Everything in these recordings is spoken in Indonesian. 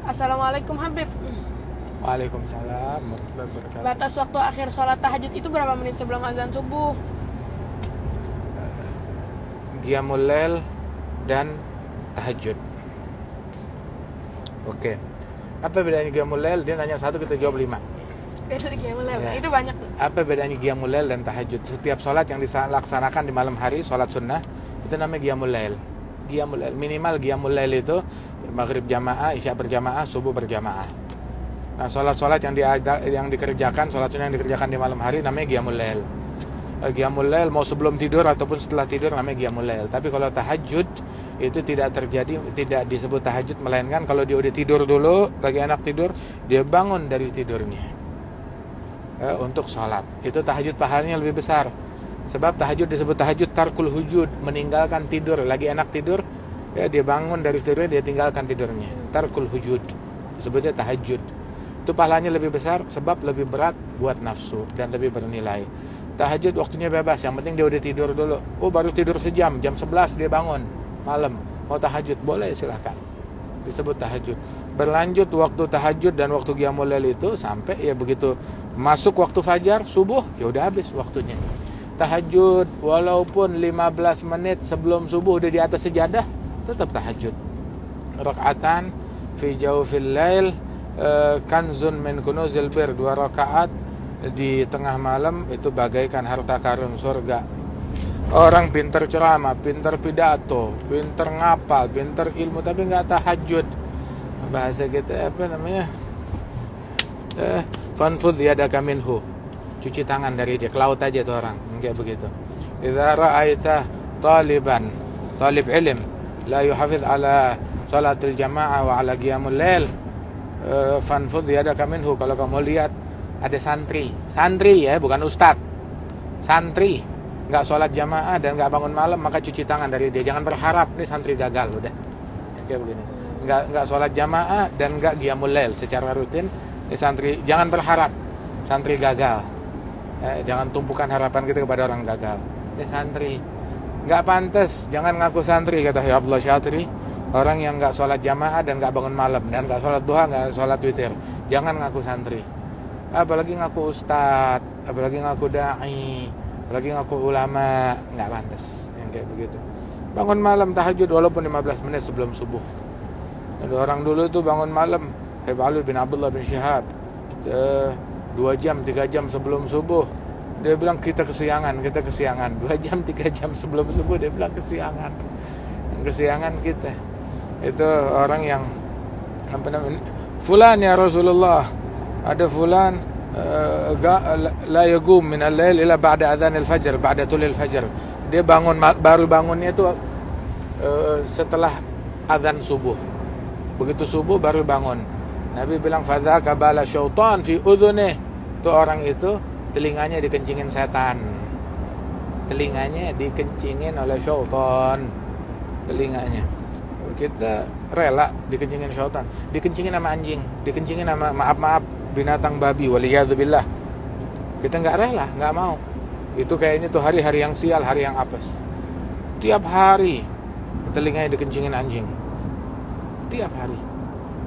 Assalamualaikum Habib. Waalaikumsalam warahmatullahi wabarakatuh. Batas waktu akhir sholat tahajud itu berapa menit sebelum azan subuh? Qiyamul Lail dan tahajud. Oke. Apa bedanya Qiyamul Lail? Dia nanya satu, kita jawab 5. Beda di Qiyamul Lail. Ya. Itu banyak. Apa bedanya Qiyamul Lail dan tahajud? Setiap sholat yang dilaksanakan di malam hari, sholat sunnah, itu namanya Qiyamul Lail. Qiyamul Lail, minimal Qiyamul Lail itu maghrib jamaah, isya berjamaah, subuh berjamaah. Nah, sholat-sholat yang dikerjakan, sholat sunnah yang dikerjakan di malam hari namanya Qiyamul Lail. Qiyamul Lail mau sebelum tidur ataupun setelah tidur namanya Qiyamul Lail. Tapi kalau tahajud itu tidak terjadi, tidak disebut tahajud, melainkan kalau dia udah tidur dulu, lagi enak tidur, dia bangun dari tidurnya untuk sholat. Itu tahajud pahalanya lebih besar. Sebab tahajud disebut tahajud tarkul hujud, meninggalkan tidur, lagi enak tidur, ya dia bangun dari tidurnya, dia tinggalkan tidurnya. Tarkul hujud disebutnya tahajud. Itu pahalanya lebih besar sebab lebih berat buat nafsu dan lebih bernilai. Tahajud waktunya bebas, yang penting dia udah tidur dulu. Oh, baru tidur sejam, jam 11 dia bangun malam, mau tahajud, boleh, silahkan, disebut tahajud. Berlanjut waktu tahajud dan waktu Qiyamul Lail itu sampai ya begitu masuk waktu fajar, subuh, ya udah habis waktunya. Tahajud walaupun 15 menit sebelum subuh udah di atas sejadah, tetap tahajud. Rakaatan fi jawfil lail kanzun min kunuzil bir, 2 rakaat di tengah malam itu bagaikan harta karun surga. Orang pinter ceramah, pinter pidato, pinter ngapal, pinter ilmu, tapi nggak tahajud. Bahasa kita apa namanya? Fanfudh yadaka minhu, cuci tangan dari dia, ke laut aja tuh orang, kayak begitu. Idza ra'aita talib ilm la yuhafiz ala salatil jamaah wa ala qiyamul lail, fanfudh yadaka minhu. Kalau kamu lihat ada santri ya, bukan ustadz, santri nggak sholat jamaah dan nggak bangun malam, maka cuci tangan dari dia. Jangan berharap nih santri gagal, udah kayak begini. Nggak sholat jamaah dan nggak qiyamul lail secara rutin, nih santri, jangan berharap santri gagal. Jangan tumpukan harapan kita kepada orang gagal. Ini santri nggak pantas, jangan ngaku santri, kata Abdullah Syatri. Orang yang nggak sholat jamaah dan nggak bangun malam dan nggak sholat duha, nggak sholat witir, jangan ngaku santri. Apalagi ngaku ustadz, apalagi ngaku da'i, apalagi ngaku ulama, nggak pantas yang kayak begitu. Bangun malam tahajud walaupun 15 menit sebelum subuh. Ada orang dulu tuh bangun malam, Habib Ali bin Abdullah bin Syihab, 2 jam 3 jam sebelum subuh, dia bilang kita kesiangan. 2 jam 3 jam sebelum subuh dia bilang kesiangan kita. Itu orang yang apa namanya, fulan ya Rasulullah, ada fulan la yaqum min al-lail ila ba'da adzan al-fajr, ba'da tulil fajr. Dia baru bangunnya itu setelah azan subuh. Begitu subuh baru bangun. Nabi bilang fadzaka bala syaitan fi udhunih. Itu orang itu telinganya dikencingin setan. Telinganya dikencingin oleh syaitan. Telinganya. Kita rela dikencingin syaitan, dikencingin sama anjing, dikencingin sama maaf binatang babi, waliyadzubillah. Kita nggak rela, nggak mau. Itu kayaknya tuh hari-hari yang sial, hari yang apes. Tiap hari telinganya dikencingin anjing, tiap hari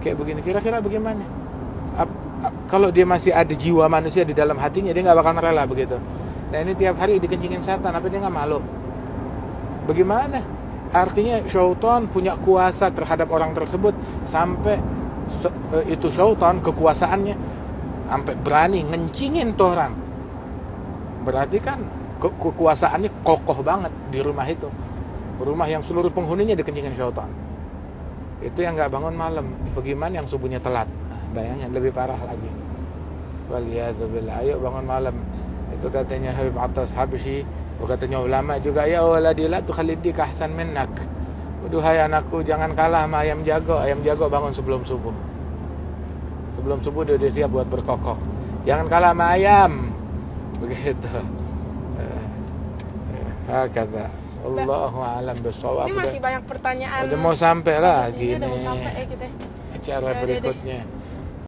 kayak begini. Kira-kira bagaimana? Kalau dia masih ada jiwa manusia di dalam hatinya, dia nggak bakal rela begitu. Nah ini tiap hari dikencingin setan, apa dia nggak malu? Bagaimana? Artinya syaitan punya kuasa terhadap orang tersebut sampai itu syaitan kekuasaannya sampai berani ngencingin tuh orang. Berarti kan kekuasaannya kokoh banget di rumah itu. Rumah yang seluruh penghuninya dikencingin syaitan. Itu yang nggak bangun malam. Bagaimana yang subuhnya telat? Bayangin lebih parah lagi. Waliyadzubillah. Ayo bangun malam. Itu katanya Habib Attas Habsyi, katanya ulama juga, ya waladi la tukhallidika ahsan minnak. Duhai anakku, jangan kalah sama ayam jago. Ayam jago bangun sebelum subuh. Sebelum subuh dia udah siap buat berkokok. Jangan kalah sama ayam. Begitu. Hakata. Allahu a'lam bissawab. Ini masih banyak pertanyaan. Udah mau sampai lagi nih. acara berikutnya.